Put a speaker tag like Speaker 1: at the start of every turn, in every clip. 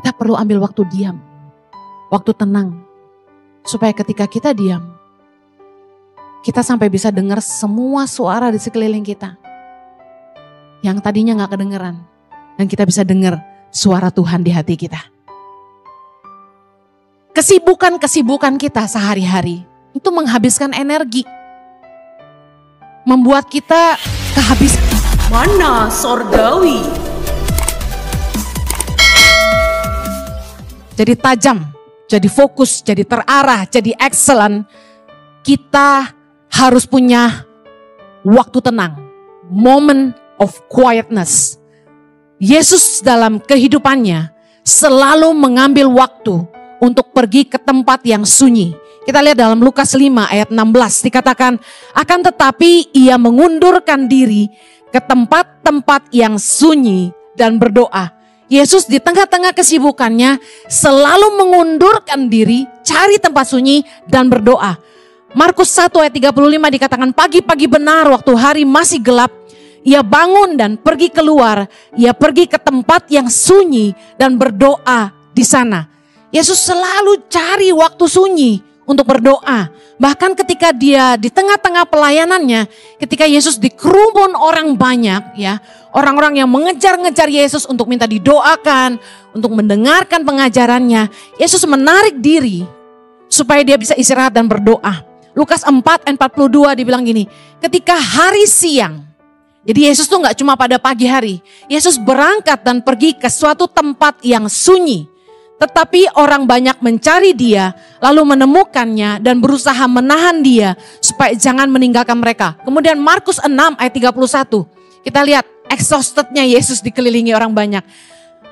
Speaker 1: Kita perlu ambil waktu diam, waktu tenang. Supaya ketika kita diam, kita sampai bisa dengar semua suara di sekeliling kita. Yang tadinya gak kedengeran. Dan kita bisa dengar suara Tuhan di hati kita. Kesibukan-kesibukan kita sehari-hari itu menghabiskan energi. Membuat kita kehabisan.
Speaker 2: Mana Sorgawi.
Speaker 1: Jadi tajam, jadi fokus, jadi terarah, jadi excellent. Kita harus punya waktu tenang. Moment of quietness. Yesus dalam kehidupannya selalu mengambil waktu untuk pergi ke tempat yang sunyi. Kita lihat dalam Lukas 5 ayat 16 dikatakan, akan tetapi ia mengundurkan diri ke tempat-tempat yang sunyi dan berdoa. Yesus di tengah-tengah kesibukannya selalu mengundurkan diri, cari tempat sunyi dan berdoa. Markus 1 ayat 35 dikatakan, pagi-pagi benar waktu hari masih gelap, ia bangun dan pergi keluar. Ia pergi ke tempat yang sunyi dan berdoa di sana. Yesus selalu cari waktu sunyi untuk berdoa. Bahkan ketika dia di tengah-tengah pelayanannya, ketika Yesus dikerumun orang banyak, ya, orang-orang yang mengejar-ngejar Yesus untuk minta didoakan, untuk mendengarkan pengajarannya, Yesus menarik diri supaya dia bisa istirahat dan berdoa. Lukas 4 ayat 42 dibilang gini, ketika hari siang. Jadi Yesus tuh gak cuma pada pagi hari. Yesus berangkat dan pergi ke suatu tempat yang sunyi. Tetapi orang banyak mencari dia, lalu menemukannya dan berusaha menahan dia supaya jangan meninggalkan mereka. Kemudian Markus 6 ayat 31. Kita lihat exhaustednya Yesus dikelilingi orang banyak.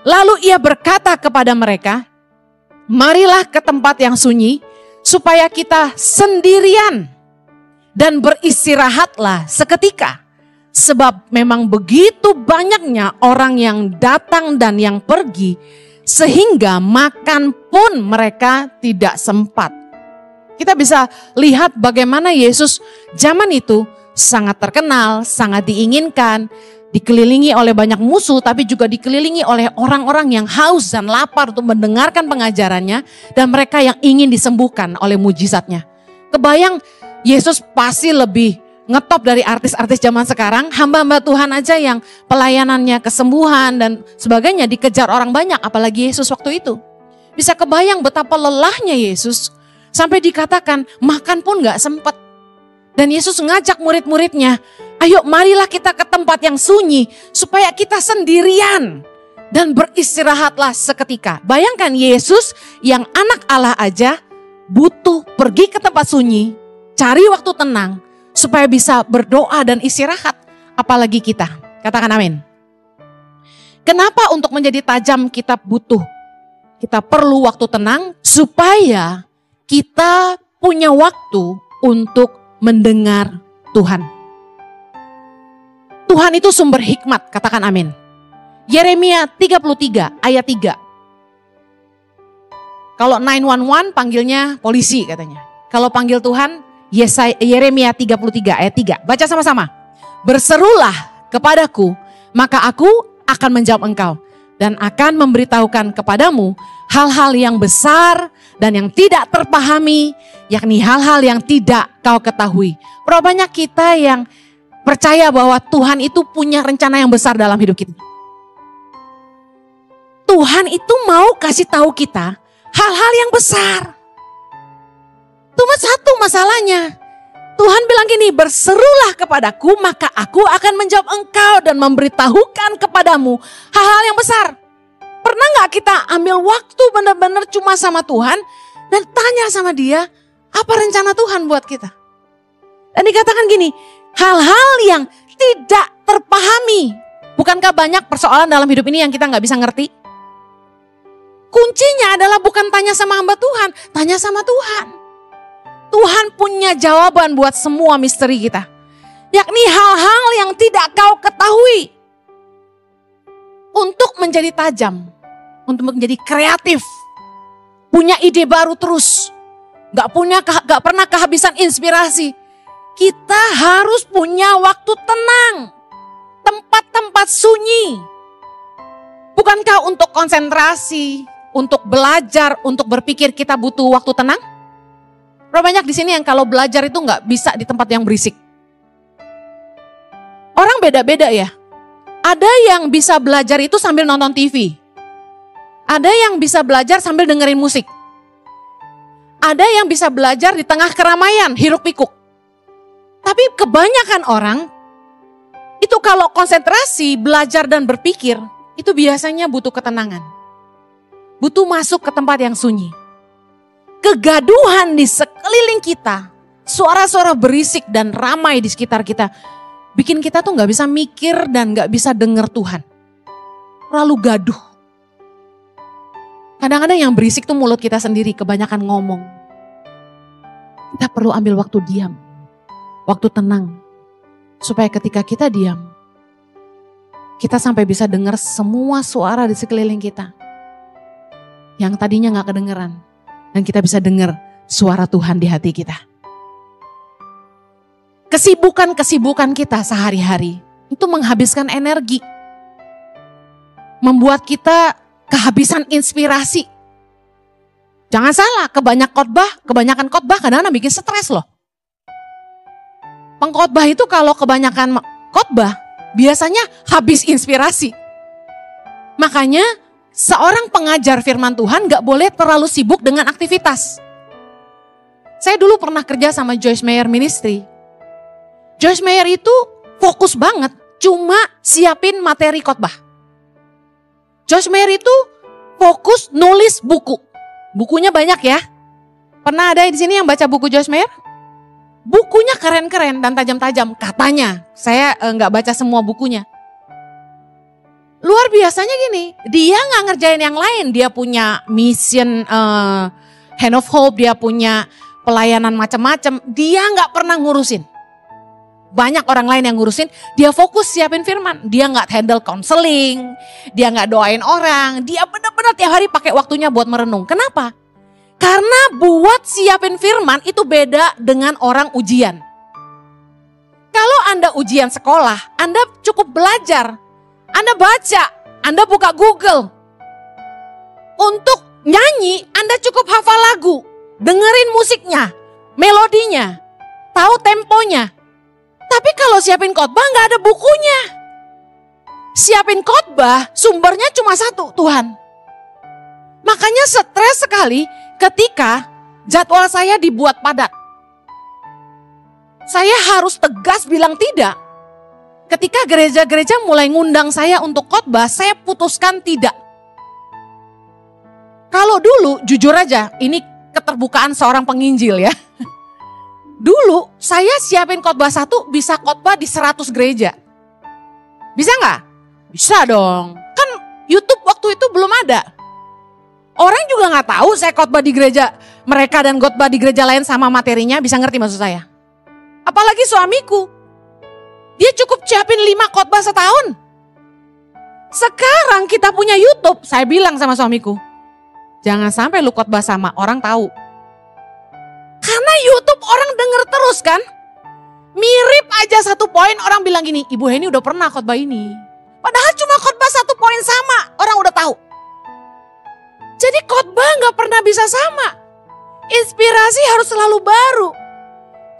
Speaker 1: Lalu ia berkata kepada mereka, marilah ke tempat yang sunyi supaya kita sendirian dan beristirahatlah seketika. Sebab memang begitu banyaknya orang yang datang dan yang pergi, sehingga makan pun mereka tidak sempat. Kita bisa lihat bagaimana Yesus zaman itu sangat terkenal, sangat diinginkan, dikelilingi oleh banyak musuh, tapi juga dikelilingi oleh orang-orang yang haus dan lapar untuk mendengarkan pengajarannya, dan mereka yang ingin disembuhkan oleh mujizatnya. Kebayang Yesus pasti lebih ngetop dari artis-artis zaman sekarang, hamba-hamba Tuhan aja yang pelayanannya kesembuhan dan sebagainya dikejar orang banyak, apalagi Yesus waktu itu. Bisa kebayang betapa lelahnya Yesus sampai dikatakan makan pun gak sempat. Dan Yesus ngajak murid-muridnya, ayo marilah kita ke tempat yang sunyi supaya kita sendirian dan beristirahatlah seketika. Bayangkan Yesus yang anak Allah aja butuh pergi ke tempat sunyi, cari waktu tenang, supaya bisa berdoa dan istirahat, apalagi kita. Katakan amin. Kenapa untuk menjadi tajam kita perlu waktu tenang, supaya kita punya waktu untuk mendengar Tuhan. Tuhan itu sumber hikmat, katakan amin. Yeremia 33 ayat 3. Kalau 911 panggilnya polisi katanya. Kalau panggil Tuhan, Yeremia 33 ayat 3. Baca sama-sama. Berserulah kepadaku, maka aku akan menjawab engkau. Dan akan memberitahukan kepadamu hal-hal yang besar dan yang tidak terpahami. Yakni hal-hal yang tidak kau ketahui. Berapa banyak kita yang percaya bahwa Tuhan itu punya rencana yang besar dalam hidup kita. Tuhan itu mau kasih tahu kita hal-hal yang besar. Cuma satu masalahnya. Tuhan bilang gini, berserulah kepadaku maka aku akan menjawab engkau dan memberitahukan kepadamu hal-hal yang besar. Pernah gak kita ambil waktu benar-benar cuma sama Tuhan dan tanya sama dia, apa rencana Tuhan buat kita? Dan dikatakan gini, hal-hal yang tidak terpahami. Bukankah banyak persoalan dalam hidup ini yang kita gak bisa ngerti? Kuncinya adalah bukan tanya sama hamba Tuhan, tanya sama Tuhan. Tuhan punya jawaban buat semua misteri kita. Yakni hal-hal yang tidak kau ketahui. Untuk menjadi tajam. Untuk menjadi kreatif. Punya ide baru terus. Gak pernah kehabisan inspirasi. Kita harus punya waktu tenang. Tempat-tempat sunyi. Bukankah untuk konsentrasi, untuk belajar, untuk berpikir kita butuh waktu tenang? Berapa banyak di sini yang kalau belajar itu nggak bisa di tempat yang berisik? Orang beda-beda ya. Ada yang bisa belajar itu sambil nonton TV. Ada yang bisa belajar sambil dengerin musik. Ada yang bisa belajar di tengah keramaian, hiruk pikuk. Tapi kebanyakan orang itu kalau konsentrasi, belajar dan berpikir, itu biasanya butuh ketenangan. Butuh masuk ke tempat yang sunyi. Kegaduhan di sekeliling kita, suara-suara berisik dan ramai di sekitar kita, bikin kita tuh gak bisa mikir dan gak bisa dengar Tuhan. Terlalu gaduh. Kadang-kadang yang berisik tuh mulut kita sendiri, kebanyakan ngomong. Kita perlu ambil waktu diam, waktu tenang. Supaya ketika kita diam, kita sampai bisa dengar semua suara di sekeliling kita. Yang tadinya gak kedengeran. Dan kita bisa dengar suara Tuhan di hati kita. Kesibukan-kesibukan kita sehari-hari itu menghabiskan energi. Membuat kita kehabisan inspirasi. Jangan salah, kebanyakan khotbah kadang-kadang bikin stres loh. Pengkhotbah itu kalau kebanyakan khotbah biasanya habis inspirasi. Makanya seorang pengajar firman Tuhan gak boleh terlalu sibuk dengan aktivitas. Saya dulu pernah kerja sama Joyce Meyer Ministry. Joyce Meyer itu fokus banget cuma siapin materi khotbah. Joyce Meyer itu fokus nulis buku. Bukunya banyak ya. Pernah ada di sini yang baca buku Joyce Meyer? Bukunya keren-keren dan tajam-tajam katanya. Saya nggak baca semua bukunya. Luar biasanya gini, dia nggak ngerjain yang lain. Dia punya mission Hand of Hope, dia punya pelayanan macam-macam. Dia nggak pernah ngurusin. Banyak orang lain yang ngurusin, dia fokus siapin firman. Dia nggak handle counseling, dia nggak doain orang. Dia benar-benar tiap hari pakai waktunya buat merenung. Kenapa? Karena buat siapin firman itu beda dengan orang ujian. Kalau Anda ujian sekolah, Anda cukup belajar. Anda baca, Anda buka Google. Untuk nyanyi, Anda cukup hafal lagu. Dengerin musiknya, melodinya, tahu temponya. Tapi kalau siapin khotbah nggak ada bukunya. Siapin khotbah, sumbernya cuma satu, Tuhan. Makanya stres sekali ketika jadwal saya dibuat padat. Saya harus tegas bilang tidak. Ketika gereja-gereja mulai ngundang saya untuk khotbah, saya putuskan tidak. Kalau dulu, jujur aja, ini keterbukaan seorang penginjil ya. Dulu saya siapin khotbah satu bisa khotbah di 100 gereja. Bisa nggak? Bisa dong. Kan YouTube waktu itu belum ada. Orang juga nggak tahu saya khotbah di gereja mereka dan khotbah di gereja lain sama materinya, bisa ngerti maksud saya. Apalagi suamiku. Dia cukup siapin 5 khotbah setahun. Sekarang kita punya YouTube, saya bilang sama suamiku, jangan sampai lu khotbah sama orang tahu. Karena YouTube orang denger terus kan. Mirip aja satu poin orang bilang gini, Ibu Heni udah pernah khotbah ini. Padahal cuma khotbah satu poin sama, orang udah tahu. Jadi khotbah gak pernah bisa sama. Inspirasi harus selalu baru.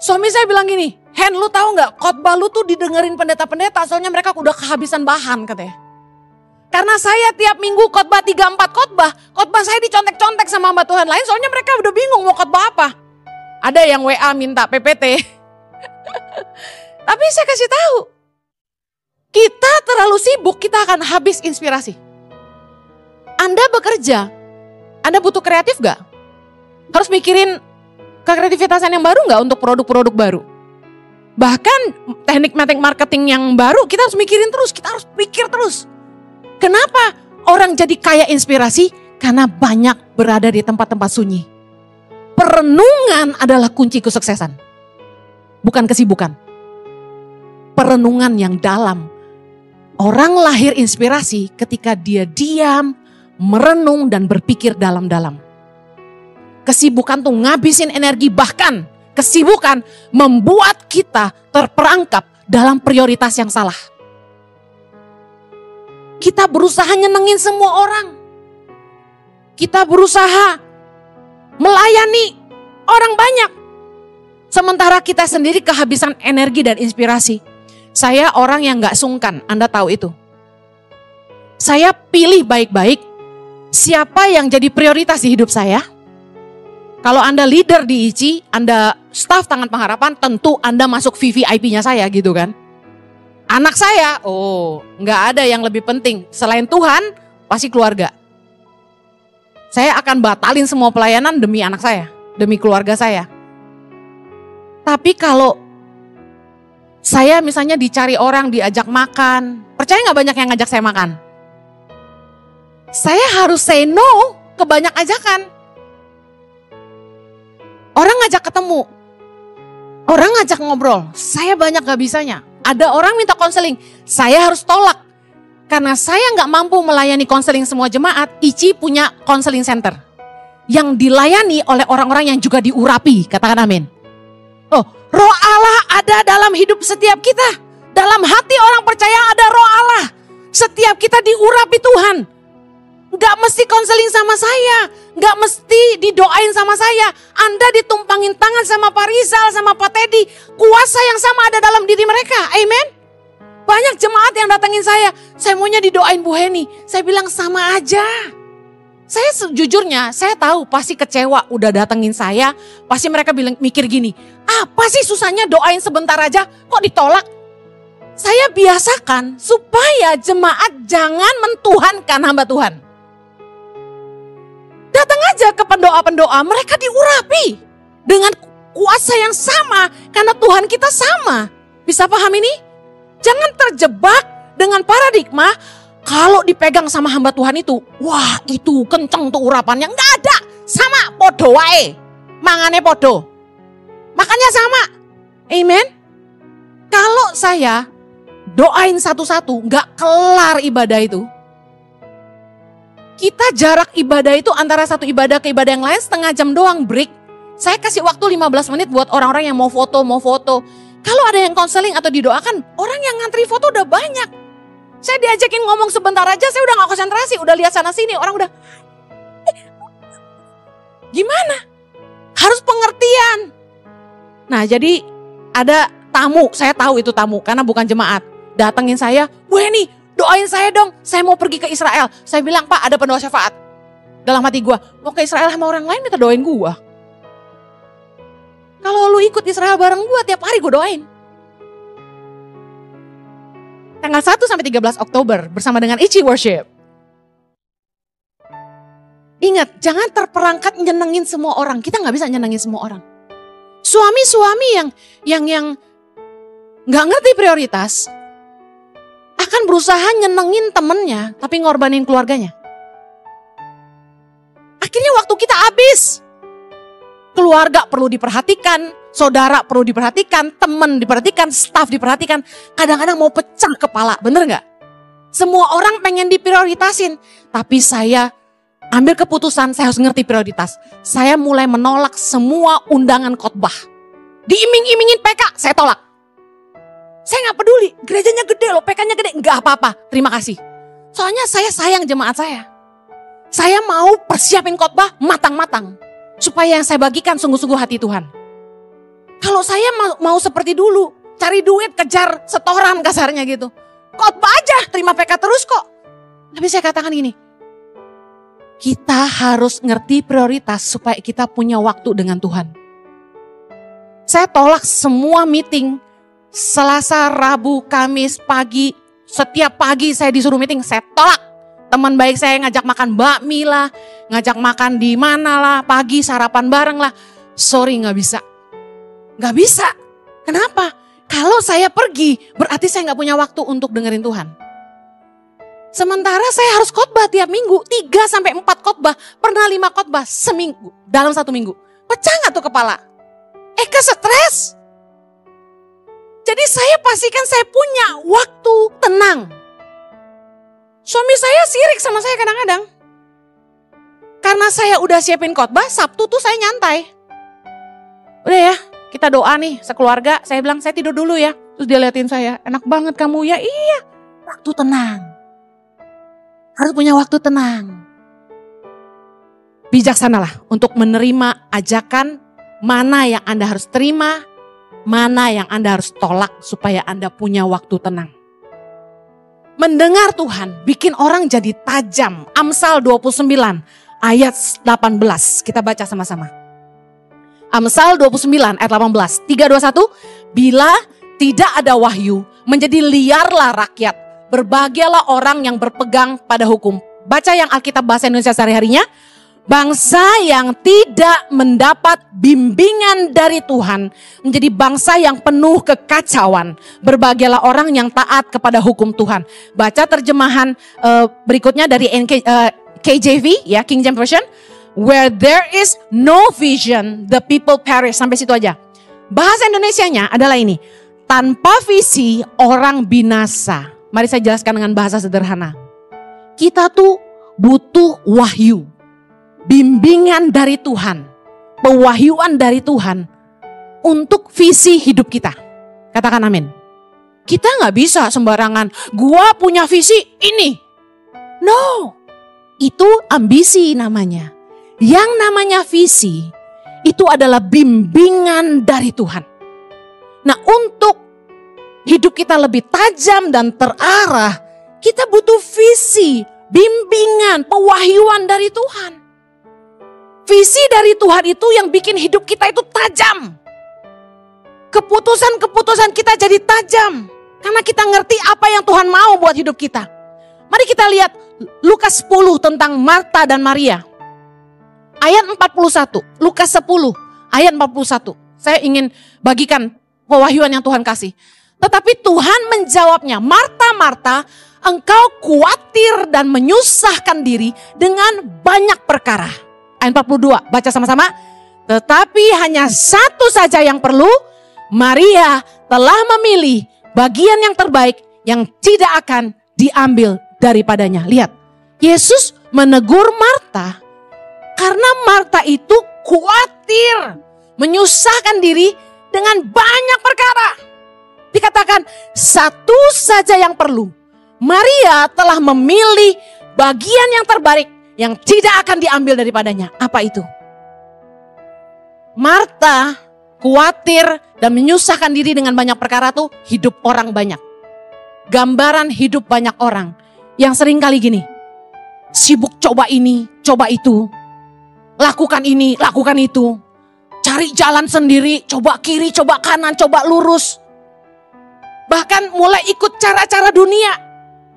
Speaker 1: Suami saya bilang gini, Hen lu tahu gak khotbah lu tuh didengerin pendeta-pendeta soalnya mereka udah kehabisan bahan katanya. Karena saya tiap minggu khotbah 3-4 khotbah saya dicontek-contek sama hamba Tuhan lain soalnya mereka udah bingung mau khotbah apa. Ada yang WA minta PPT. Tapi saya kasih tahu, kita terlalu sibuk kita akan habis inspirasi. Anda bekerja, Anda butuh kreatif gak? Harus mikirin kekreativitasan yang baru gak untuk produk-produk baru? Bahkan teknik marketing yang baru kita harus mikirin terus, kita harus pikir terus. Kenapa orang jadi kaya inspirasi? Karena banyak berada di tempat-tempat sunyi. Perenungan adalah kunci kesuksesan. Bukan kesibukan. Perenungan yang dalam. Orang lahir inspirasi ketika dia diam, merenung dan berpikir dalam-dalam. Kesibukan tuh ngabisin energi, bahkan kesibukan membuat kita terperangkap dalam prioritas yang salah. Kita berusaha nyenengin semua orang. Kita berusaha melayani orang banyak. Sementara kita sendiri kehabisan energi dan inspirasi. Saya orang yang gak sungkan, Anda tahu itu. Saya pilih baik-baik siapa yang jadi prioritas di hidup saya. Kalau Anda leader di ICI, Anda staff Tangan Pengharapan, tentu Anda masuk VVIP-nya saya gitu kan. Anak saya, gak ada yang lebih penting. Selain Tuhan, pasti keluarga. Saya akan batalin semua pelayanan demi anak saya, demi keluarga saya. Tapi kalau saya misalnya dicari orang, diajak makan, percaya gak banyak yang ngajak saya makan? Saya harus say no ke banyak ajakan. Orang ngajak ketemu, orang ngajak ngobrol, saya banyak gak bisanya. Ada orang minta konseling, saya harus tolak. Karena saya gak mampu melayani konseling semua jemaat, ICI punya konseling center. Yang dilayani oleh orang-orang yang juga diurapi, katakan amin. Roh Allah ada dalam hidup setiap kita. Dalam hati orang percaya ada roh Allah. Setiap kita diurapi Tuhan. Gak mesti konseling sama saya. Gak mesti didoain sama saya. Anda ditumpangin tangan sama Pak Rizal, sama Pak Teddy. Kuasa yang sama ada dalam diri mereka. Amen. Banyak jemaat yang datengin saya maunya didoain Bu Heni. Saya bilang sama aja. Saya sejujurnya, saya tahu pasti kecewa udah datengin saya. Pasti mereka mikir gini, apa sih susahnya doain sebentar aja kok ditolak? Saya biasakan supaya jemaat jangan mentuhankan hamba Tuhan. Datang aja ke pendoa-pendoa, mereka diurapi dengan kuasa yang sama karena Tuhan kita sama. Bisa paham ini? Jangan terjebak dengan paradigma kalau dipegang sama hamba Tuhan itu, wah itu kenceng tuh urapannya. Enggak ada, sama podo wae, mangane podo, makannya sama. Amen. Kalau saya doain satu-satu, enggak kelar ibadah itu. Kita jarak ibadah itu antara satu ibadah ke ibadah yang lain setengah jam doang break. Saya kasih waktu 15 menit buat orang-orang yang mau foto. Kalau ada yang konseling atau didoakan, orang yang ngantri foto udah banyak. Saya diajakin ngomong sebentar aja, saya udah gak konsentrasi, udah lihat sana sini, orang udah gimana? Harus pengertian. Nah jadi ada tamu, saya tahu itu tamu karena bukan jemaat. Datengin saya, Bu Heni doain saya dong, saya mau pergi ke Israel. Saya bilang, Pak ada pendoa syafaat. Dalam hati gue, mau ke Israel sama orang lain minta doain gue. Kalau lu ikut Israel bareng gue, tiap hari gue doain. Tanggal 1 sampai 13 Oktober bersama dengan ICI Worship. Ingat, jangan terperangkap nyenengin semua orang. Kita gak bisa nyenengin semua orang. Suami-suami yang gak ngerti prioritas akan berusaha nyenengin temennya tapi ngorbanin keluarganya. Akhirnya waktu kita habis. Keluarga perlu diperhatikan, saudara perlu diperhatikan, teman diperhatikan, staf diperhatikan. Kadang-kadang mau pecah kepala, bener gak? Semua orang pengen diprioritasin. Tapi saya ambil keputusan, saya harus ngerti prioritas. Saya mulai menolak semua undangan khotbah. Diiming-imingin PK, saya tolak. Saya gak peduli, gerejanya gede loh, PK-nya gede. Gak apa-apa, terima kasih. Soalnya saya sayang jemaat saya. Saya mau persiapin khotbah matang-matang. Supaya yang saya bagikan sungguh-sungguh hati Tuhan. Kalau saya mau seperti dulu, cari duit, kejar setoran kasarnya gitu. Khotbah aja, terima PK terus kok. Tapi saya katakan gini, kita harus ngerti prioritas supaya kita punya waktu dengan Tuhan. Saya tolak semua meeting, Selasa, Rabu, Kamis, pagi. Setiap pagi saya disuruh meeting, saya tolak. Teman baik saya ngajak makan bakmi lah, ngajak makan di mana lah, pagi sarapan bareng lah. Sorry gak bisa. Gak bisa. Kenapa? Kalau saya pergi berarti saya gak punya waktu untuk dengerin Tuhan. Sementara saya harus khotbah tiap minggu, 3-4 khotbah, pernah 5 khotbah seminggu, dalam 1 minggu. Pecah gak tuh kepala? Stres. Jadi saya pastikan saya punya waktu tenang. Suami saya sirik sama saya kadang-kadang. Karena saya udah siapin khotbah, Sabtu tuh saya nyantai. Udah ya, kita doa nih sekeluarga. Saya bilang, saya tidur dulu ya. Terus dia liatin saya, enak banget kamu ya. Iya, waktu tenang. Harus punya waktu tenang. bijaksanalah untuk menerima ajakan mana yang Anda harus terima, mana yang Anda harus tolak supaya Anda punya waktu tenang. Mendengar Tuhan bikin orang jadi tajam. Amsal 29 ayat 18. Kita baca sama-sama. Amsal 29 ayat 18. 3, 2, 1. Bila tidak ada wahyu, menjadi liarlah rakyat. Berbahagialah orang yang berpegang pada hukum. Baca yang Alkitab bahasa Indonesia sehari-harinya. Bangsa yang tidak mendapat bimbingan dari Tuhan menjadi bangsa yang penuh kekacauan. Berbahagialah orang yang taat kepada hukum Tuhan. Baca terjemahan berikutnya dari KJV, ya, King James Version. Where there is no vision, the people perish. Sampai situ aja. Bahasa Indonesianya adalah ini. Tanpa visi, orang binasa. Mari saya jelaskan dengan bahasa sederhana. Kita tuh butuh wahyu. Bimbingan dari Tuhan, pewahyuan dari Tuhan untuk visi hidup kita. Katakan amin. Kita gak bisa sembarangan, gua punya visi ini. No, itu ambisi namanya. Yang namanya visi, itu adalah bimbingan dari Tuhan. Nah, untuk hidup kita lebih tajam dan terarah, kita butuh visi, bimbingan, pewahyuan dari Tuhan. Visi dari Tuhan itu yang bikin hidup kita itu tajam. Keputusan-keputusan kita jadi tajam. Karena kita ngerti apa yang Tuhan mau buat hidup kita. Mari kita lihat Lukas 10 tentang Marta dan Maria. Ayat 41. Lukas 10 ayat 41. Saya ingin bagikan pewahyuan yang Tuhan kasih. Tetapi Tuhan menjawabnya, Marta, Marta, engkau khawatir dan menyusahkan diri dengan banyak perkara. Ayat 42, baca sama-sama. Tetapi hanya satu saja yang perlu, Maria telah memilih bagian yang terbaik yang tidak akan diambil daripadanya. Lihat, Yesus menegur Marta karena Marta itu khawatir, menyusahkan diri dengan banyak perkara. Dikatakan satu saja yang perlu. Maria telah memilih bagian yang terbaik yang tidak akan diambil daripadanya. Apa itu? Marta khawatir dan menyusahkan diri dengan banyak perkara tuh hidup orang banyak. Gambaran hidup banyak orang yang sering kali gini. Sibuk coba ini, coba itu. Lakukan ini, lakukan itu. Cari jalan sendiri, coba kiri, coba kanan, coba lurus. Bahkan mulai ikut cara-cara dunia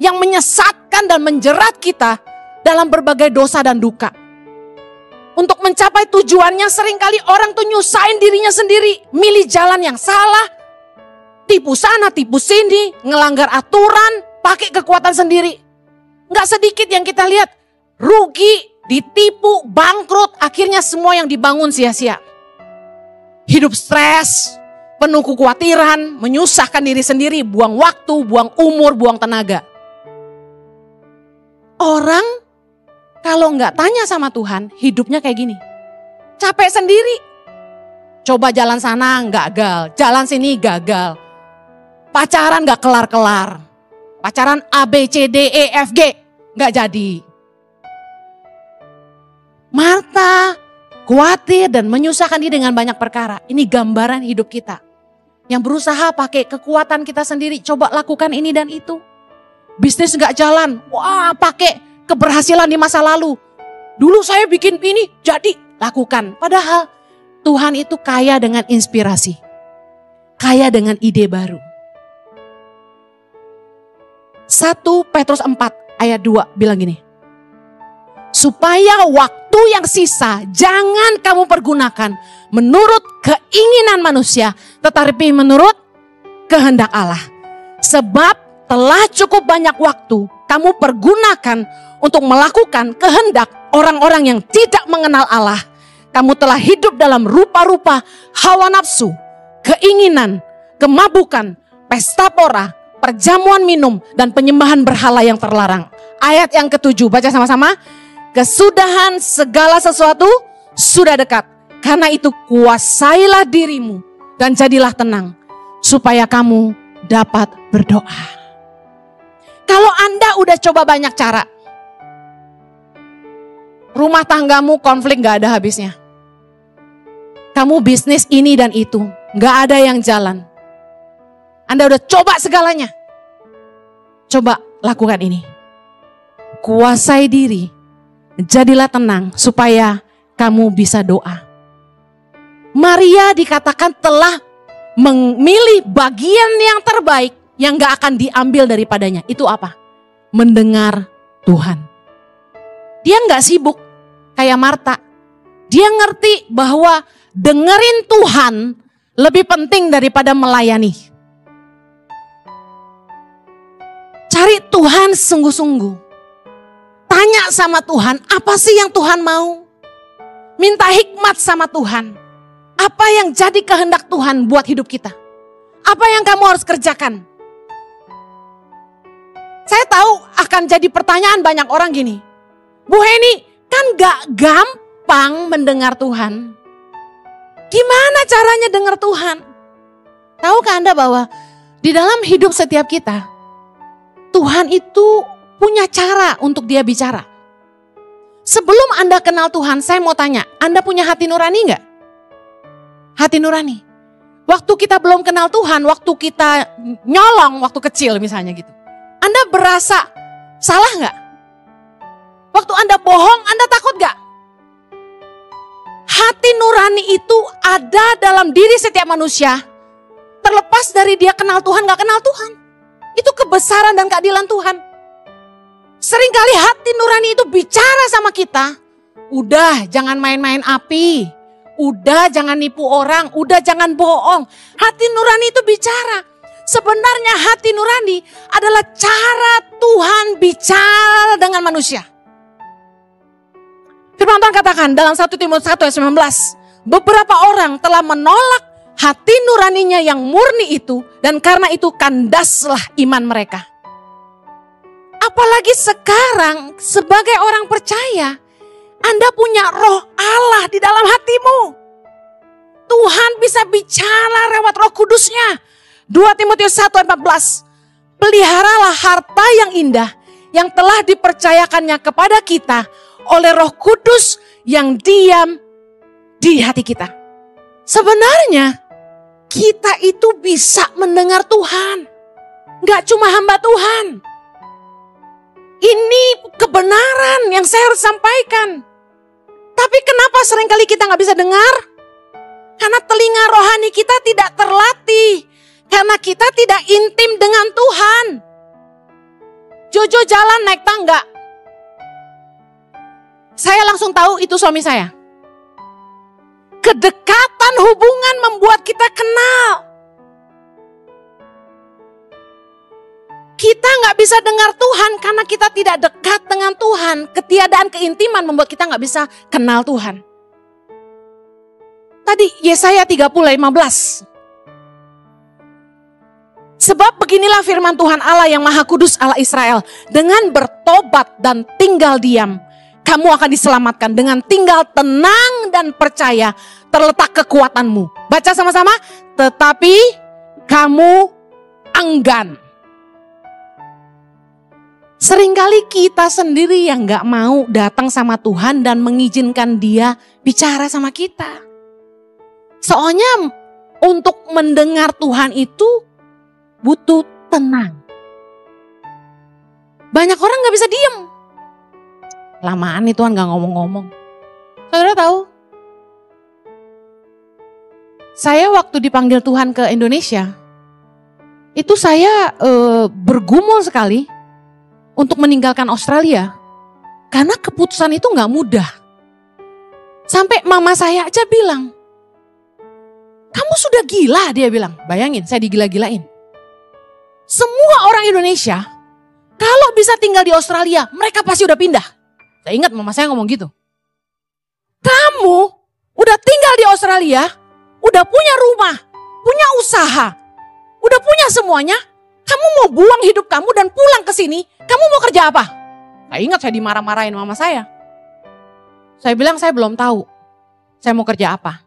Speaker 1: yang menyesatkan dan menjerat kita dalam berbagai dosa dan duka. Untuk mencapai tujuannya seringkali orang tuh nyusahin dirinya sendiri. Milih jalan yang salah. Tipu sana, tipu sini. Ngelanggar aturan. Pakai kekuatan sendiri. Gak sedikit yang kita lihat. Rugi, ditipu, bangkrut. Akhirnya semua yang dibangun sia-sia. Hidup stres. Penuh kekhawatiran. Menyusahkan diri sendiri. Buang waktu, buang umur, buang tenaga. Orang kalau nggak tanya sama Tuhan, hidupnya kayak gini. Capek sendiri. Coba jalan sana gagal, jalan sini gagal. Pacaran nggak kelar-kelar. Pacaran A, B, C, D, E, F, G. Nggak jadi. Marta khawatir dan menyusahkan diri dengan banyak perkara. Ini gambaran hidup kita. Yang berusaha pakai kekuatan kita sendiri. Coba lakukan ini dan itu. Bisnis nggak jalan. Wah, pakai keberhasilan di masa lalu. Dulu saya bikin ini, jadi lakukan. Padahal Tuhan itu kaya dengan inspirasi. Kaya dengan ide baru. 1 Petrus 4 ayat 2 bilang gini. Supaya waktu yang sisa jangan kamu pergunakan menurut keinginan manusia, tetapi menurut kehendak Allah. Sebab telah cukup banyak waktu kamu pergunakan untuk melakukan kehendak orang-orang yang tidak mengenal Allah. Kamu telah hidup dalam rupa-rupa hawa nafsu, keinginan, kemabukan, pesta pora, perjamuan minum, dan penyembahan berhala yang terlarang. Ayat yang ke-7, baca sama-sama. Kesudahan segala sesuatu sudah dekat. Karena itu kuasailah dirimu dan jadilah tenang, supaya kamu dapat berdoa. Kalau Anda udah coba banyak cara, Rumah tanggamu konflik gak ada habisnya. Kamu bisnis ini dan itu, gak ada yang jalan. Anda udah coba segalanya. Coba lakukan ini. Kuasai diri, jadilah tenang supaya kamu bisa doa. Maria dikatakan telah memilih bagian yang terbaik yang gak akan diambil daripadanya. Itu apa? Mendengar Tuhan. Dia gak sibuk kayak Marta. Dia ngerti bahwa dengerin Tuhan lebih penting daripada melayani. Cari Tuhan sungguh-sungguh. Tanya sama Tuhan, apa sih yang Tuhan mau? Minta hikmat sama Tuhan. Apa yang jadi kehendak Tuhan buat hidup kita? Apa yang kamu harus kerjakan? Saya tahu akan jadi pertanyaan banyak orang gini. Bu Heni, kan gak gampang mendengar Tuhan. Gimana caranya dengar Tuhan? Tahukah Anda bahwa di dalam hidup setiap kita, Tuhan itu punya cara untuk dia bicara. Sebelum Anda kenal Tuhan, saya mau tanya, Anda punya hati nurani gak? Hati nurani. Waktu kita belum kenal Tuhan, waktu kita nyolong, waktu kecil misalnya gitu. Anda berasa salah gak? Waktu Anda bohong, Anda takut gak? Hati nurani itu ada dalam diri setiap manusia. Terlepas dari dia kenal Tuhan gak kenal Tuhan. Itu kebesaran dan keadilan Tuhan. Seringkali hati nurani itu bicara sama kita. Udah jangan main-main api. Udah jangan nipu orang, udah jangan bohong. Hati nurani itu bicara. Sebenarnya hati nurani adalah cara Tuhan bicara dengan manusia. Firman Tuhan katakan dalam 1 Timotius 1 ayat 19. Beberapa orang telah menolak hati nuraninya yang murni itu. Dan karena itu kandaslah iman mereka. Apalagi sekarang sebagai orang percaya. Anda punya roh Allah di dalam hatimu. Tuhan bisa bicara lewat Roh Kudusnya. 2 Timotius 1 ayat 14. Peliharalah harta yang indah yang telah dipercayakannya kepada kita oleh Roh Kudus yang diam di hati kita. Sebenarnya kita itu bisa mendengar Tuhan. Gak cuma hamba Tuhan. Ini kebenaran yang saya harus sampaikan. Tapi kenapa seringkali kita gak bisa dengar? Karena telinga rohani kita tidak terlatih. Karena kita tidak intim dengan Tuhan. Jojo jalan naik tangga. Saya langsung tahu itu suami saya. Kedekatan hubungan membuat kita kenal. Kita gak bisa dengar Tuhan karena kita tidak dekat dengan Tuhan. Ketiadaan keintiman membuat kita gak bisa kenal Tuhan. Tadi Yesaya 30:15. Sebab beginilah firman Tuhan Allah yang Maha Kudus Allah Israel. Dengan bertobat dan tinggal diam, kamu akan diselamatkan. Dengan tinggal tenang dan percaya, terletak kekuatanmu. Baca sama-sama. Tetapi kamu enggan. Seringkali kita sendiri yang gak mau datang sama Tuhan dan mengizinkan dia bicara sama kita. Soalnya untuk mendengar Tuhan itu butuh tenang. Banyak orang gak bisa diem. Lamaan nih Tuhan gak ngomong-ngomong. Saudara tahu? Saya waktu dipanggil Tuhan ke Indonesia, itu saya bergumul sekali untuk meninggalkan Australia. Karena keputusan itu gak mudah. Sampai mama saya aja bilang, kamu sudah gila, dia bilang. Bayangin, saya digila-gilain. Semua orang Indonesia, kalau bisa tinggal di Australia, mereka pasti udah pindah. Saya ingat mama saya ngomong gitu. Kamu udah tinggal di Australia, udah punya rumah, punya usaha, udah punya semuanya, kamu mau buang hidup kamu dan pulang ke sini, kamu mau kerja apa? Saya ingat saya dimarah-marahin mama saya. Saya bilang saya belum tahu, saya mau kerja apa.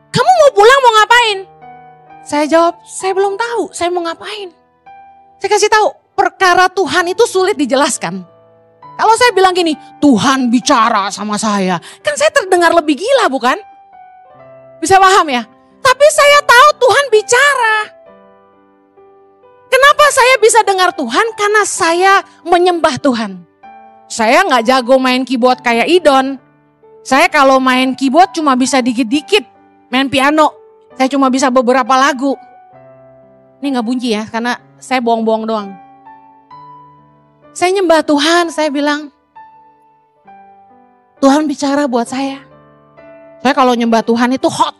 Speaker 1: Kamu mau pulang mau ngapain? Saya jawab, saya belum tahu, saya mau ngapain. Saya kasih tahu, perkara Tuhan itu sulit dijelaskan. Kalau saya bilang gini, Tuhan bicara sama saya, kan saya terdengar lebih gila bukan? Bisa paham ya? Tapi saya tahu Tuhan bicara. Kenapa saya bisa dengar Tuhan? Karena saya menyembah Tuhan. Saya gak jago main keyboard kayak Idon. Saya kalau main keyboard cuma bisa dikit-dikit. Main piano, saya cuma bisa beberapa lagu. Ini gak bunyi ya, karena saya bohong-bohong doang. Saya nyembah Tuhan, saya bilang, Tuhan bicara buat saya. Saya kalau nyembah Tuhan itu hot,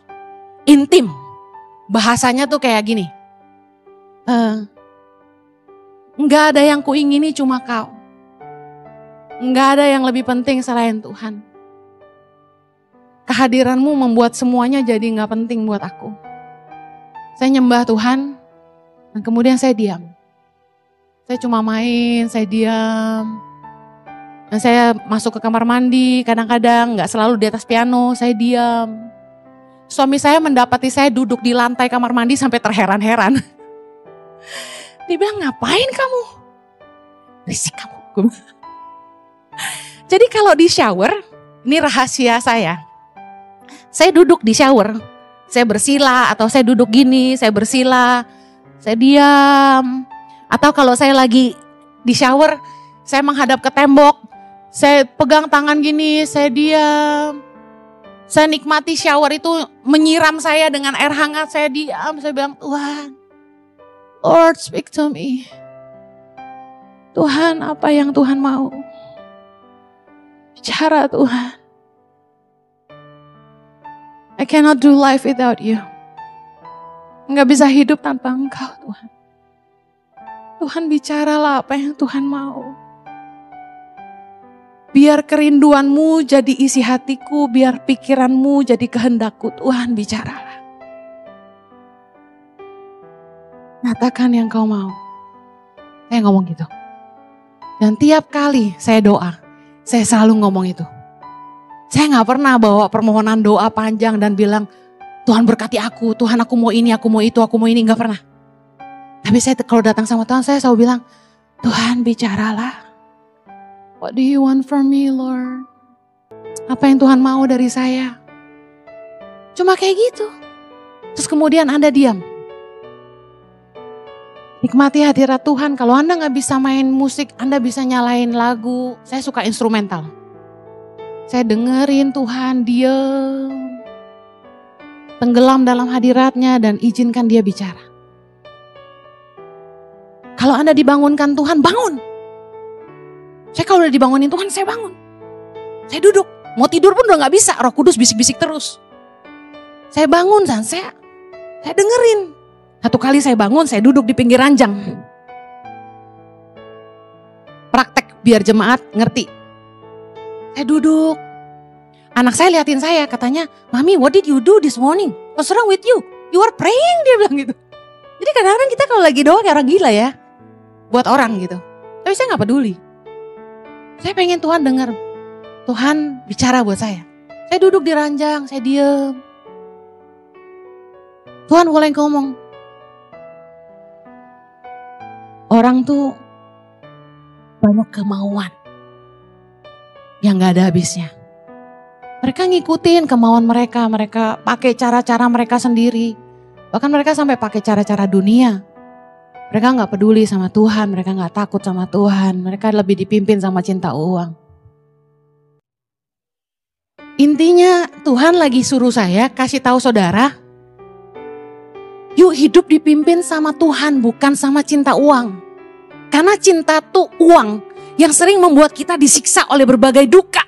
Speaker 1: intim. Bahasanya tuh kayak gini. Enggak ada yang kuingini cuma kau. Enggak ada yang lebih penting selain Tuhan. Kehadiranmu membuat semuanya jadi gak penting buat aku. Saya nyembah Tuhan, dan kemudian saya diam. Saya cuma main, saya diam. Dan saya masuk ke kamar mandi, kadang-kadang gak selalu di atas piano, saya diam. Suami saya mendapati saya duduk di lantai kamar mandi sampai terheran-heran. Dia bilang, ngapain kamu? Berisik kamu. Jadi kalau di shower, ini rahasia saya. Saya duduk di shower, saya bersila atau saya duduk gini, saya bersila, saya diam. Atau kalau saya lagi di shower, saya menghadap ke tembok, saya pegang tangan gini, saya diam. Saya nikmati shower itu menyiram saya dengan air hangat, saya diam, saya bilang, Tuhan, Lord speak to me. Tuhan, apa yang Tuhan mau? Bicara Tuhan. I cannot do life without you. Enggak bisa hidup tanpa Engkau Tuhan. Tuhan bicaralah apa yang Tuhan mau. Biar kerinduanmu jadi isi hatiku, biar pikiranmu jadi kehendakku. Tuhan bicaralah. Nyatakan yang kau mau. Saya ngomong gitu. Dan tiap kali saya doa, saya selalu ngomong itu. Saya gak pernah bawa permohonan doa panjang dan bilang, Tuhan berkati aku, Tuhan aku mau ini, aku mau itu, aku mau ini. Gak pernah. Tapi saya kalau datang sama Tuhan, saya selalu bilang, Tuhan bicaralah. What do you want from me, Lord? Apa yang Tuhan mau dari saya? Cuma kayak gitu. Terus kemudian Anda diam. Nikmati hadirat Tuhan. Kalau Anda gak bisa main musik, Anda bisa nyalain lagu. Saya suka instrumental. Saya dengerin Tuhan, diam. Tenggelam dalam hadiratnya dan izinkan dia bicara. Kalau Anda dibangunkan Tuhan, bangun. Saya kalau udah dibangunin Tuhan, saya bangun. Saya duduk. Mau tidur pun udah gak bisa. Roh Kudus bisik-bisik terus. Saya bangun dan saya dengerin. Satu kali saya bangun, saya duduk di pinggir ranjang. Praktek biar jemaat ngerti. Saya duduk. Anak saya liatin saya, katanya, Mami, what did you do this morning? What's wrong with you? You are praying, dia bilang gitu. Jadi kadang-kadang kita kalau lagi doa kayak orang gila ya. Buat orang gitu. Tapi saya gak peduli. Saya pengen Tuhan dengar. Tuhan bicara buat saya. Saya duduk di ranjang, saya diem. Tuhan mulai ngomong. Orang tuh banyak kemauan yang gak ada habisnya. Mereka ngikutin kemauan mereka, mereka pakai cara-cara mereka sendiri. Bahkan mereka sampai pakai cara-cara dunia. Mereka gak peduli sama Tuhan, mereka gak takut sama Tuhan. Mereka lebih dipimpin sama cinta uang. Intinya Tuhan lagi suruh saya kasih tahu saudara, yuk hidup dipimpin sama Tuhan, bukan sama cinta uang. Karena cinta tuh uang yang sering membuat kita disiksa oleh berbagai duka.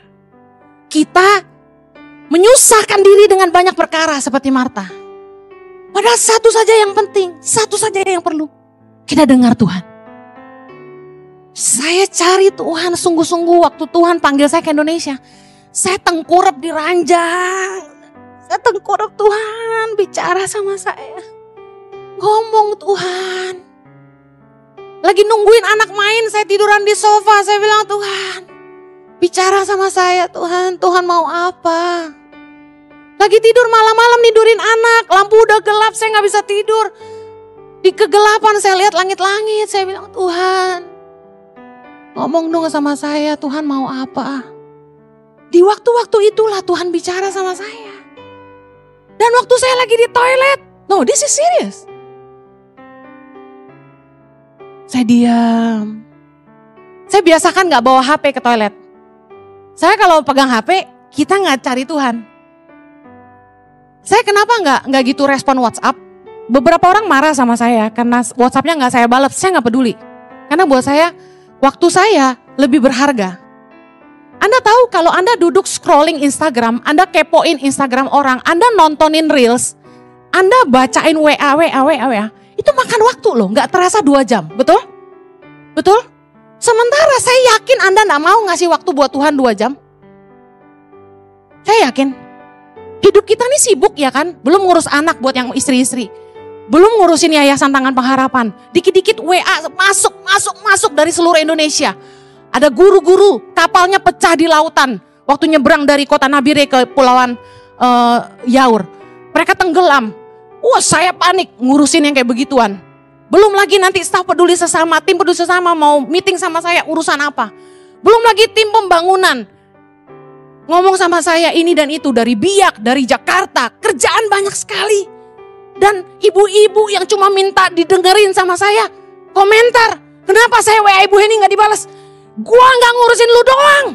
Speaker 1: Kita menyusahkan diri dengan banyak perkara seperti Marta. Padahal satu saja yang penting, satu saja yang perlu. Kita dengar Tuhan. Saya cari Tuhan sungguh-sungguh waktu Tuhan panggil saya ke Indonesia. Saya tengkurap di ranjang. Saya tengkurap, Tuhan bicara sama saya. Ngomong Tuhan. Lagi nungguin anak main, saya tiduran di sofa. Saya bilang, Tuhan bicara sama saya Tuhan. Tuhan mau apa? Lagi tidur malam-malam nidurin anak. Lampu udah gelap, saya gak bisa tidur. Di kegelapan saya lihat langit-langit. Saya bilang, Tuhan Ngomong dong sama saya, Tuhan mau apa? Di waktu-waktu itulah Tuhan bicara sama saya. Dan waktu saya lagi di toilet, no, this is serious. Saya diam. Saya biasakan gak bawa HP ke toilet. Saya kalau pegang HP, kita gak cari Tuhan. Saya kenapa gak gitu respon WhatsApp? Beberapa orang marah sama saya karena WhatsAppnya gak saya balas, saya gak peduli. Karena buat saya, waktu saya lebih berharga. Anda tahu kalau Anda duduk scrolling Instagram, Anda kepoin Instagram orang, Anda nontonin Reels, Anda bacain WA, itu makan waktu loh, gak terasa 2 jam, betul? Betul? Sementara saya yakin Anda gak mau ngasih waktu buat Tuhan 2 jam. Saya yakin. Hidup kita nih sibuk ya kan, belum ngurus anak buat yang istri-istri. Belum ngurusin yayasan Tangan Pengharapan. Dikit-dikit WA masuk dari seluruh Indonesia. Ada guru-guru kapalnya pecah di lautan. Waktu nyebrang dari kota Nabire ke pulauan Yaur. Mereka tenggelam. Wah, saya panik ngurusin yang kayak begituan. Belum lagi nanti staf peduli sesama, tim peduli sesama mau meeting sama saya urusan apa. Belum lagi tim pembangunan. Ngomong sama saya ini dan itu dari Biak, dari Jakarta. Kerjaan banyak sekali. Dan ibu-ibu yang cuma minta didengerin sama saya, komentar, kenapa saya WA Ibu Heni gak dibalas? Gua gak ngurusin lu doang.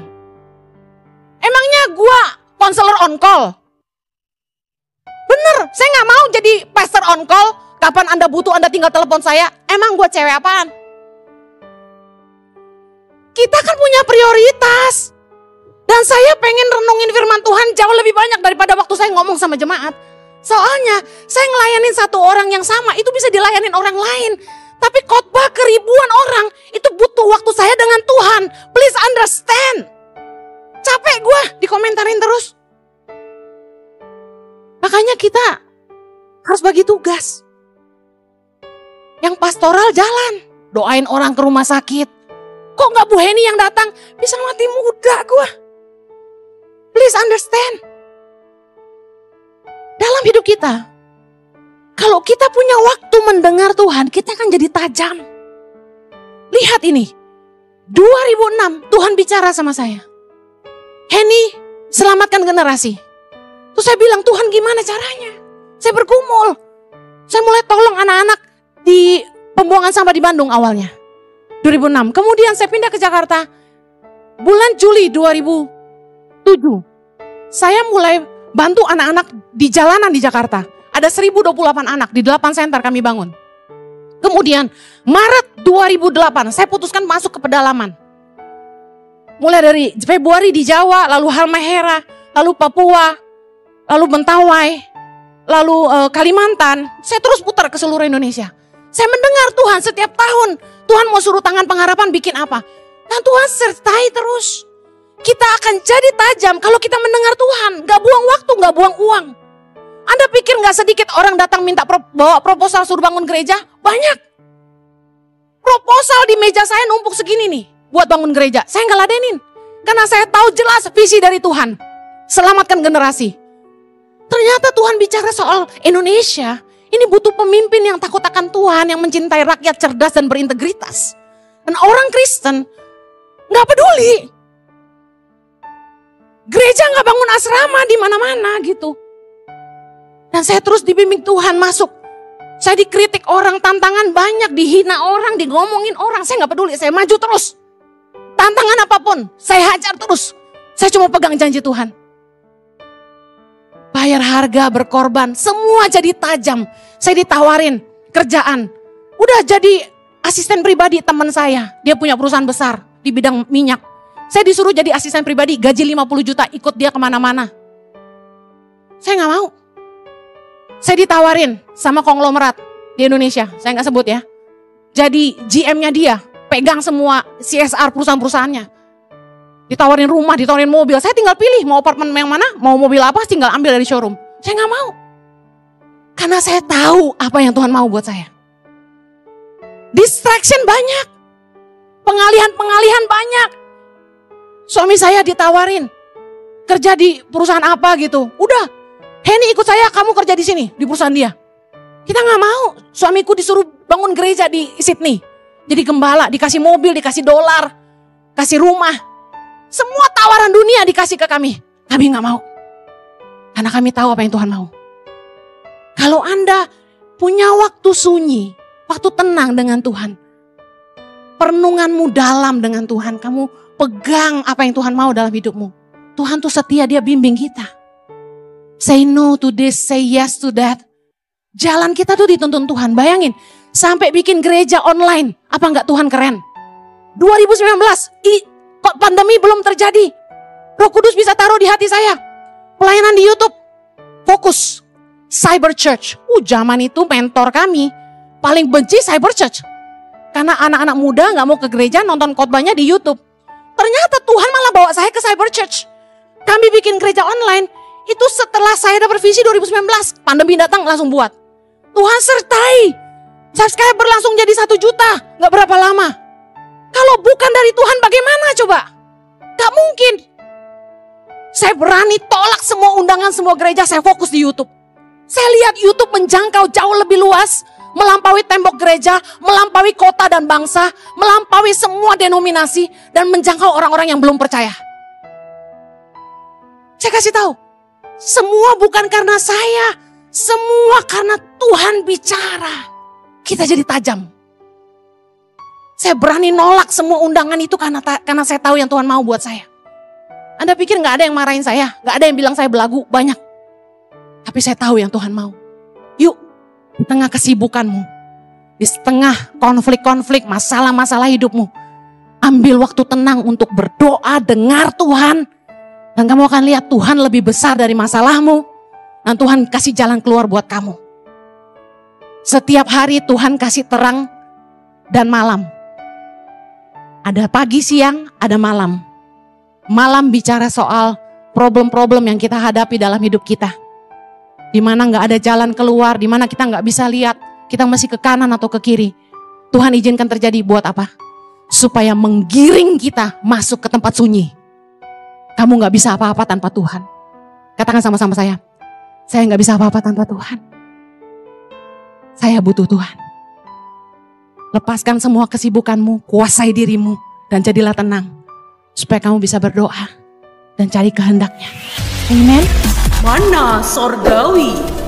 Speaker 1: Emangnya gua konselor on call? Bener, saya gak mau jadi pastor on call. Kapan Anda butuh Anda tinggal telepon saya. Emang gua cewek apaan? Kita kan punya prioritas. Dan saya pengen renungin firman Tuhan jauh lebih banyak daripada waktu saya ngomong sama jemaat. Soalnya saya ngelayanin satu orang yang sama itu bisa dilayanin orang lain. Tapi khotbah ke ribuan orang itu butuh waktu saya dengan Tuhan. Please understand. Capek gue dikomentarin terus. Makanya kita harus bagi tugas. Yang pastoral jalan. Doain orang ke rumah sakit. Kok gak Bu Heni yang datang? Bisa mati muda gue. Please understand. Dalam hidup kita, kalau kita punya waktu mendengar Tuhan, kita akan jadi tajam. Lihat ini, 2006 Tuhan bicara sama saya. Heni, selamatkan generasi. Terus saya bilang, Tuhan gimana caranya? Saya bergumul. Saya mulai tolong anak-anak di pembuangan sampah di Bandung awalnya. 2006. Kemudian saya pindah ke Jakarta. Bulan Juli 2007. Saya mulai bantu anak-anak di jalanan di Jakarta. Ada 1028 anak di 8 center kami bangun. Kemudian Maret 2008 saya putuskan masuk ke pedalaman. Mulai dari Februari di Jawa, lalu Halmahera, lalu Papua, lalu Mentawai, lalu Kalimantan. Saya terus putar ke seluruh Indonesia. Saya mendengar Tuhan setiap tahun. Tuhan mau suruh Tangan Pengharapan bikin apa. Dan Tuhan sertai terus. Kita akan jadi tajam kalau kita mendengar Tuhan. Gak buang waktu, gak buang uang. Anda pikir gak sedikit orang datang minta bawa proposal suruh bangun gereja? Banyak. Proposal di meja saya numpuk segini nih. Buat bangun gereja. Saya gak ladenin. Karena saya tahu jelas visi dari Tuhan. Selamatkan generasi. Ternyata Tuhan bicara soal Indonesia. Ini butuh pemimpin yang takut akan Tuhan. Yang mencintai rakyat cerdas dan berintegritas. Dan orang Kristen gak peduli. Gereja gak bangun asrama di mana-mana gitu. Dan saya terus dibimbing Tuhan masuk. Saya dikritik orang, tantangan banyak, dihina orang, digomongin orang. Saya gak peduli, saya maju terus. Tantangan apapun, saya hajar terus. Saya cuma pegang janji Tuhan. Bayar harga, berkorban, semua jadi tajam. Saya ditawarin kerjaan. Udah jadi asisten pribadi teman saya. Dia punya perusahaan besar di bidang minyak. Saya disuruh jadi asisten pribadi, gaji 50 juta, ikut dia kemana-mana. Saya gak mau. Saya ditawarin sama konglomerat di Indonesia, saya gak sebut ya. Jadi GM-nya dia, pegang semua CSR perusahaan-perusahaannya. Ditawarin rumah, ditawarin mobil, saya tinggal pilih mau apartemen yang mana, mau mobil apa, tinggal ambil dari showroom. Saya gak mau. Karena saya tahu apa yang Tuhan mau buat saya. Distraction banyak. Pengalihan-pengalihan banyak. Suami saya ditawarin kerja di perusahaan apa gitu. Udah, Heni ikut saya, kamu kerja di sini di perusahaan dia. Kita nggak mau. Suamiku disuruh bangun gereja di Sydney. Jadi gembala, dikasih mobil, dikasih dolar. kasih rumah. Semua tawaran dunia dikasih ke kami. Kami gak mau. Karena kami tahu apa yang Tuhan mau. Kalau Anda punya waktu sunyi, waktu tenang dengan Tuhan, perenunganmu dalam dengan Tuhan, kamu pegang apa yang Tuhan mau dalam hidupmu. Tuhan tuh setia, dia bimbing kita. Say no to this, say yes to that. Jalan kita tuh dituntun Tuhan. Bayangin, sampai bikin gereja online. Apa enggak Tuhan keren? 2019, kok pandemi belum terjadi. Roh Kudus bisa taruh di hati saya. Pelayanan di YouTube. Fokus. Cyber Church. Zaman itu mentor kami paling benci Cyber Church. Karena anak-anak muda gak mau ke gereja, nonton khotbahnya di YouTube. Ternyata Tuhan malah bawa saya ke Cyber Church. Kami bikin gereja online. Itu setelah saya dapat visi 2019. Pandemi datang langsung buat. Tuhan sertai. Subscriber langsung jadi 1 juta. Gak berapa lama. Kalau bukan dari Tuhan bagaimana coba? Gak mungkin. Saya berani tolak semua undangan semua gereja. Saya fokus di YouTube. Saya lihat YouTube menjangkau jauh lebih luas. Melampaui tembok gereja. Melampaui kota dan bangsa. Melampaui semua denominasi. Dan menjangkau orang-orang yang belum percaya. Saya kasih tahu. Semua bukan karena saya. Semua karena Tuhan bicara. Kita jadi tajam. Saya berani nolak semua undangan itu karena saya tahu yang Tuhan mau buat saya. Anda pikir gak ada yang marahin saya? Gak ada yang bilang saya belagu? Banyak. Tapi saya tahu yang Tuhan mau. Yuk, di tengah kesibukanmu. Di tengah konflik-konflik, masalah-masalah hidupmu. Ambil waktu tenang untuk berdoa, dengar Tuhan. Dan kamu akan lihat Tuhan lebih besar dari masalahmu. Dan Tuhan kasih jalan keluar buat kamu. Setiap hari Tuhan kasih terang dan malam. Ada pagi, siang, ada malam. Malam bicara soal problem-problem yang kita hadapi dalam hidup kita. Di mana gak ada jalan keluar, di mana kita gak bisa lihat. Kita masih ke kanan atau ke kiri. Tuhan izinkan terjadi buat apa? Supaya menggiring kita masuk ke tempat sunyi. Kamu gak bisa apa-apa tanpa Tuhan. Katakan sama-sama saya gak bisa apa-apa tanpa Tuhan. Saya butuh Tuhan. Lepaskan semua kesibukanmu, kuasai dirimu, dan jadilah tenang. Supaya kamu bisa berdoa dan cari kehendaknya. Amen.
Speaker 2: Mana Sorgawi.